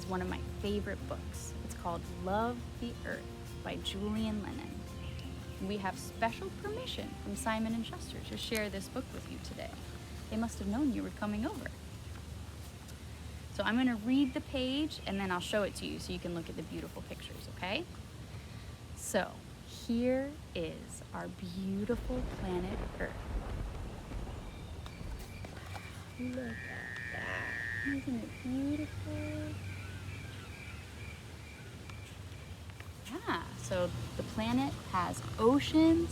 is one of my favorite books. It's called Love the Earth by Julian Lennon. We have special permission from Simon & Schuster to share this book with you today. They must have known you were coming over. So I'm going to read the page and then I'll show it to you so you can look at the beautiful pictures, okay? So here is our beautiful planet Earth. Look at that. Isn't it beautiful? Yeah, so the planet has oceans,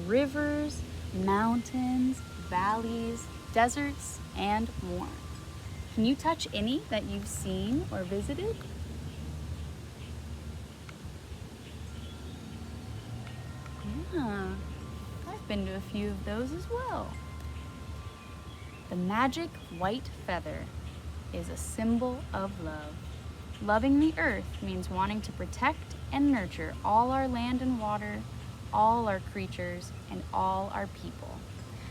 rivers, mountains, valleys, deserts, and more. Can you touch any that you've seen or visited? Yeah, I've been to a few of those as well. The magic white feather is a symbol of love. Loving the earth means wanting to protect and nurture all our land and water, all our creatures, and all our people.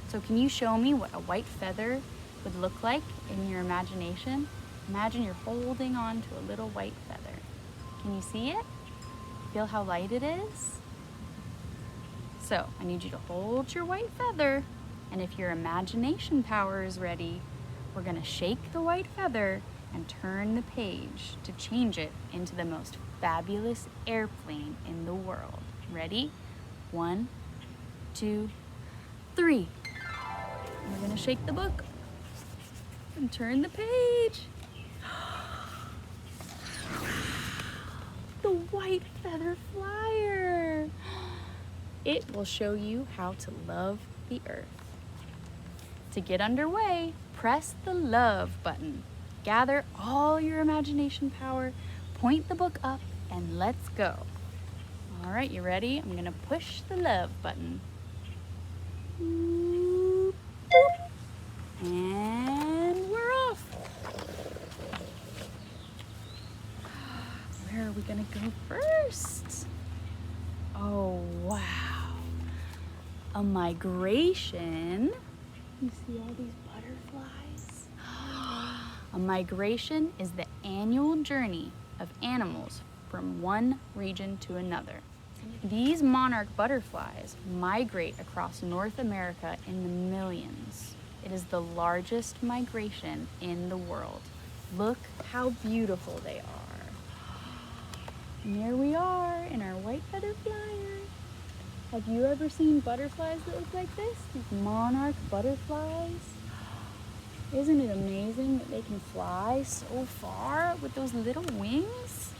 So can you show me what a white feather would look like in your imagination? Imagine you're holding on to a little white feather. Can you see it? Feel how light it is? So I need you to hold your white feather, and if your imagination power is ready, we're gonna shake the white feather and turn the page to change it into the most fabulous airplane in the world. Ready? 1, 2, 3. We're gonna shake the book and turn the page. The white feather flyer. It will show you how to love the earth. To get underway, press the love button. Gather all your imagination power, point the book up, and let's go. All right, you ready? I'm gonna push the love button. Boop, boop. And we're off. Where are we gonna go first? Oh, wow. A migration. You see all these butterflies? A migration is the annual journey of animals from one region to another. These monarch butterflies migrate across North America in the millions. It is the largest migration in the world. Look how beautiful they are. And here we are in our white feather flyer. Have you ever seen butterflies that look like this? These monarch butterflies. Isn't it amazing that they can fly so far with those little wings?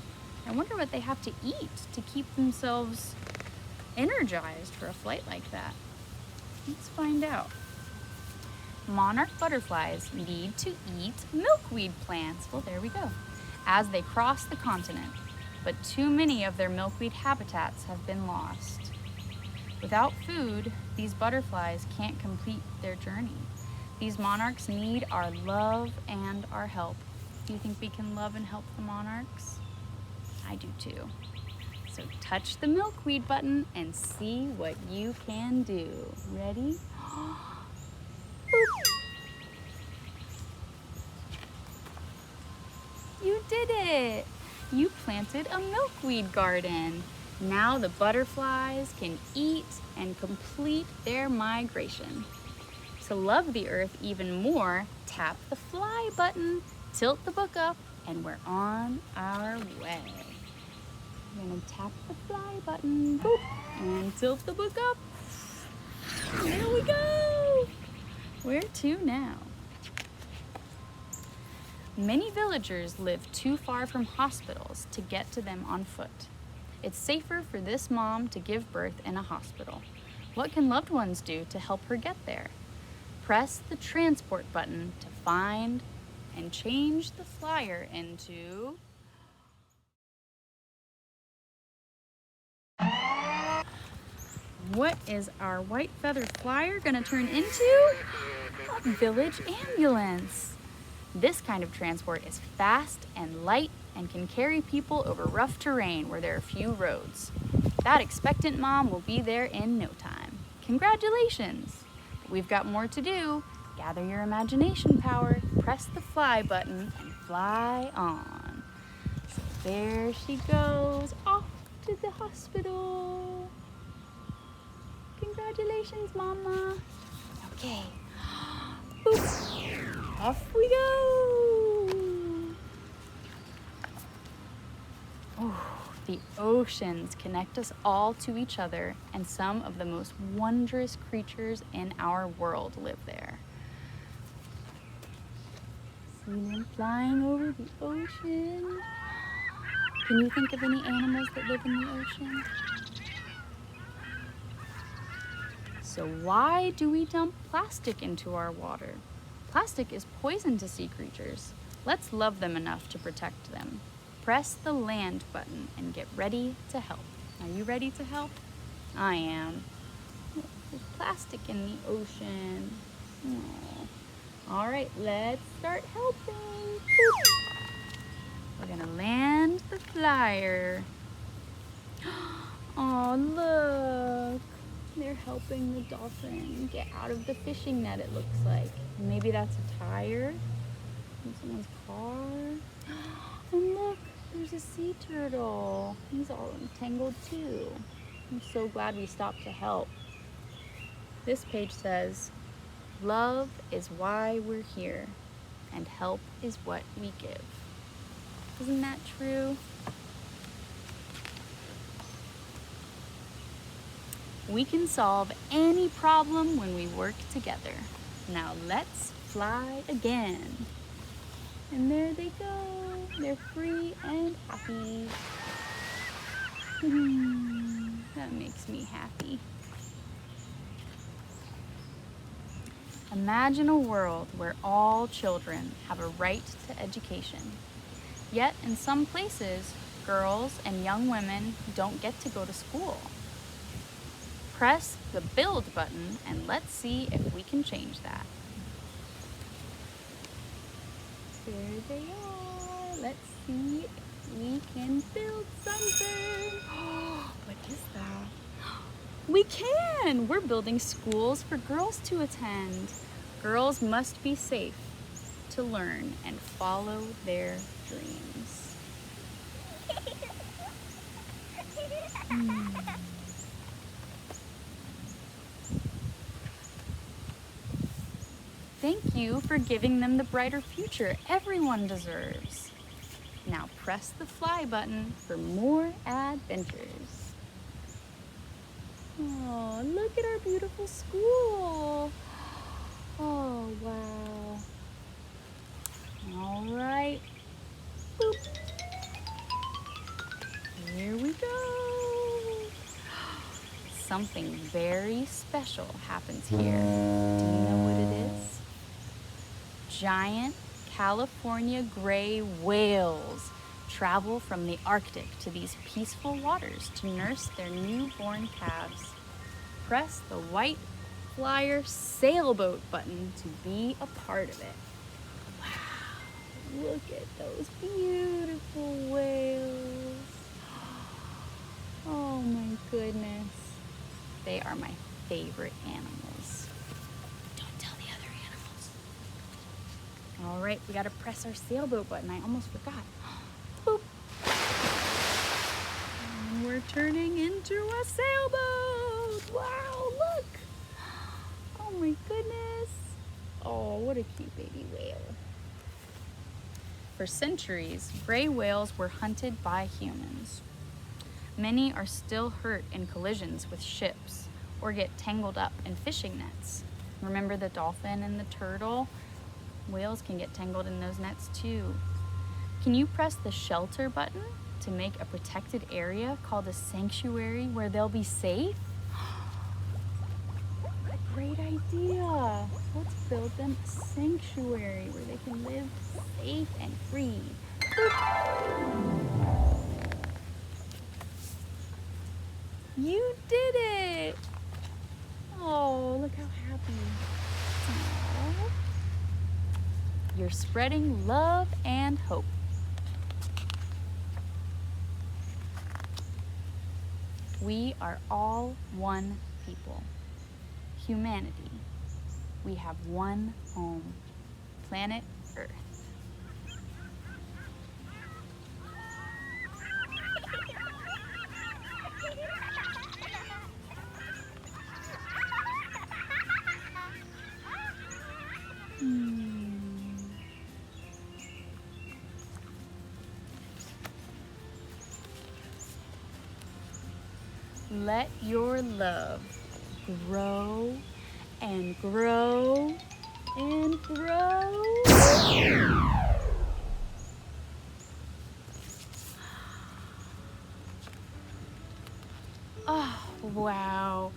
I wonder what they have to eat to keep themselves energized for a flight like that. Let's find out. Monarch butterflies need to eat milkweed plants. Well, there we go. As they cross the continent, but too many of their milkweed habitats have been lost. Without food, these butterflies can't complete their journey. These monarchs need our love and our help. Do you think we can love and help the monarchs? I do too. So touch the milkweed button and see what you can do. Ready? You did it! You planted a milkweed garden. Now the butterflies can eat and complete their migration. To love the earth even more, tap the fly button, tilt the book up, and we're on our way. I'm gonna tap the fly button, boop, and tilt the book up. There we go! Where to now? Many villagers live too far from hospitals to get to them on foot. It's safer for this mom to give birth in a hospital. What can loved ones do to help her get there? Press the transport button to find and change the flyer into... What is our white feather flyer gonna turn into? A village ambulance. This kind of transport is fast and light and can carry people over rough terrain where there are few roads. That expectant mom will be there in no time. Congratulations! But we've got more to do. Gather your imagination power, press the fly button, and fly on. there she goes, off to the hospital. Congratulations, Mama. Okay. Boop. Off we go. Oh, the oceans connect us all to each other, and some of the most wondrous creatures in our world live there. See them flying over the ocean. Can you think of any animals that live in the ocean? So why do we dump plastic into our water? Plastic is poison to sea creatures. Let's love them enough to protect them. Press the land button and get ready to help. Are you ready to help? I am. There's plastic in the ocean. Oh. All right, let's start helping. Boop. We're gonna land the flyer. Oh, look. They're helping the dolphin get out of the fishing net, it looks like. Maybe that's a tire in someone's car. And look, there's a sea turtle. He's all entangled too. I'm so glad we stopped to help. This page says, love is why we're here, and help is what we give. Isn't that true? We can solve any problem when we work together. Now let's fly again. And there they go. They're free and happy. That makes me happy. Imagine a world where all children have a right to education. Yet in some places, girls and young women don't get to go to school. Press the build button and let's see if we can change that. There they are. Let's see if we can build something. What is that? We can! We're building schools for girls to attend. Girls must be safe to learn and follow their dreams. Thank you for giving them the brighter future everyone deserves. Now press the fly button for more adventures. Oh, look at our beautiful school. Oh, wow. All right. Boop. Here we go. Something very special happens here. Do you know what it is? Giant California gray whales travel from the Arctic to these peaceful waters to nurse their newborn calves. Press the white flyer sailboat button to be a part of it. Wow, look at those beautiful whales. Oh my goodness. They are my favorite animals. Don't tell the other animals. All right, we gotta press our sailboat button. I almost forgot. Boop. And we're turning into a sailboat. Wow, look. Oh my goodness. Oh, what a cute baby whale. For centuries, gray whales were hunted by humans. Many are still hurt in collisions with ships or get tangled up in fishing nets. Remember the dolphin and the turtle? Whales can get tangled in those nets too. Can you press the shelter button to make a protected area called a sanctuary where they'll be safe? What a great idea. Let's build them a sanctuary where they can live safe and free. You did it! Oh, look how happy. Aww. You're spreading love and hope. We are all one people. Humanity. We have one home, planet Earth. Let your love grow and grow and grow. Oh, wow.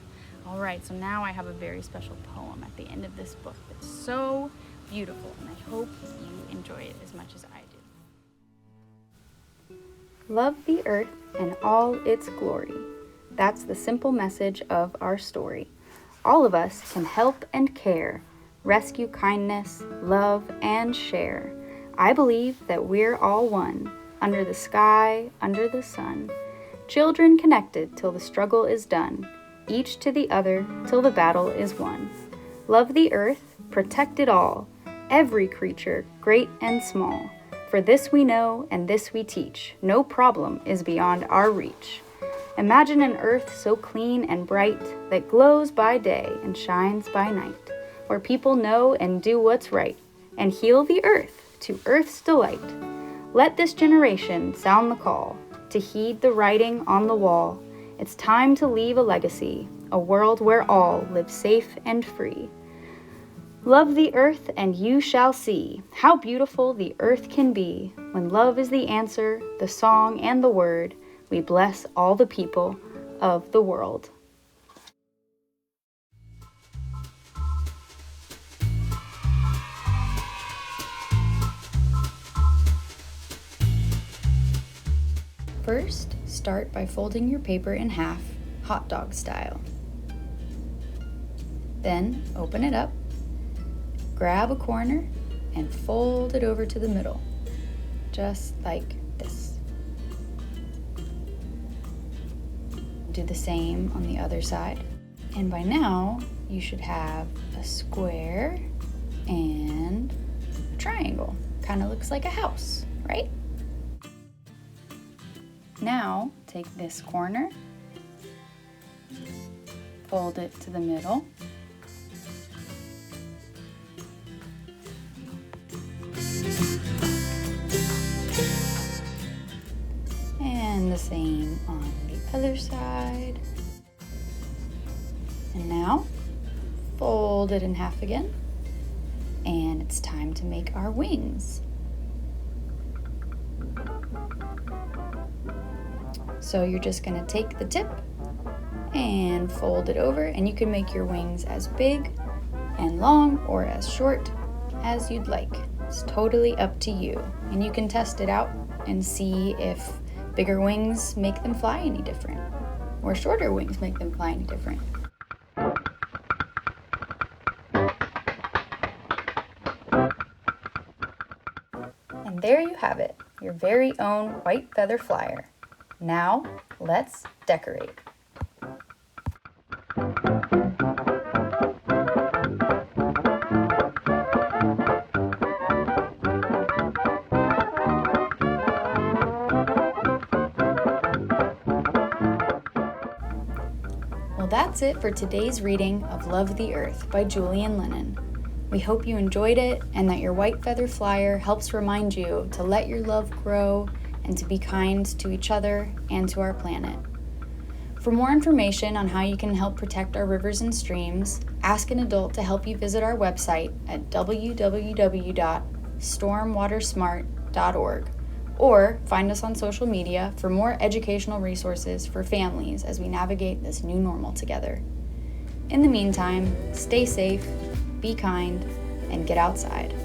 All right, so now I have a very special poem at the end of this book that's so beautiful, and I hope you enjoy it as much as I do. Love the earth and all its glory. That's the simple message of our story. All of us can help and care, rescue kindness, love, and share. I believe that we're all one, under the sky, under the sun. Children connected till the struggle is done, each to the other till the battle is won. Love the earth, protect it all, every creature, great and small. For this we know and this we teach, no problem is beyond our reach. Imagine an earth so clean and bright that glows by day and shines by night, where people know and do what's right, and heal the earth to earth's delight. Let this generation sound the call to heed the writing on the wall. It's time to leave a legacy, a world where all live safe and free. Love the earth and you shall see how beautiful the earth can be. When love is the answer, the song and the word, we bless all the people of the world. First, start by folding your paper in half, hot dog style. Then, open it up, grab a corner, and fold it over to the middle, just like this. Do the same on the other side. And by now, you should have a square and a triangle. Kind of looks like a house, right? Now, take this corner, fold it to the middle, and the same on the other side. And now, fold it in half again, and it's time to make our wings. So you're just going to take the tip and fold it over, and you can make your wings as big and long or as short as you'd like. It's totally up to you, and you can test it out and see if bigger wings make them fly any different or shorter wings make them fly any different. And there you have it, your very own white feather flyer. Now, let's decorate. Well, that's it for today's reading of Love the Earth by Julian Lennon. We hope you enjoyed it and that your white feather flyer helps remind you to let your love grow and to be kind to each other and to our planet. For more information on how you can help protect our rivers and streams, ask an adult to help you visit our website at www.stormwatersmart.org, or find us on social media for more educational resources for families as we navigate this new normal together. In the meantime, stay safe, be kind, and get outside.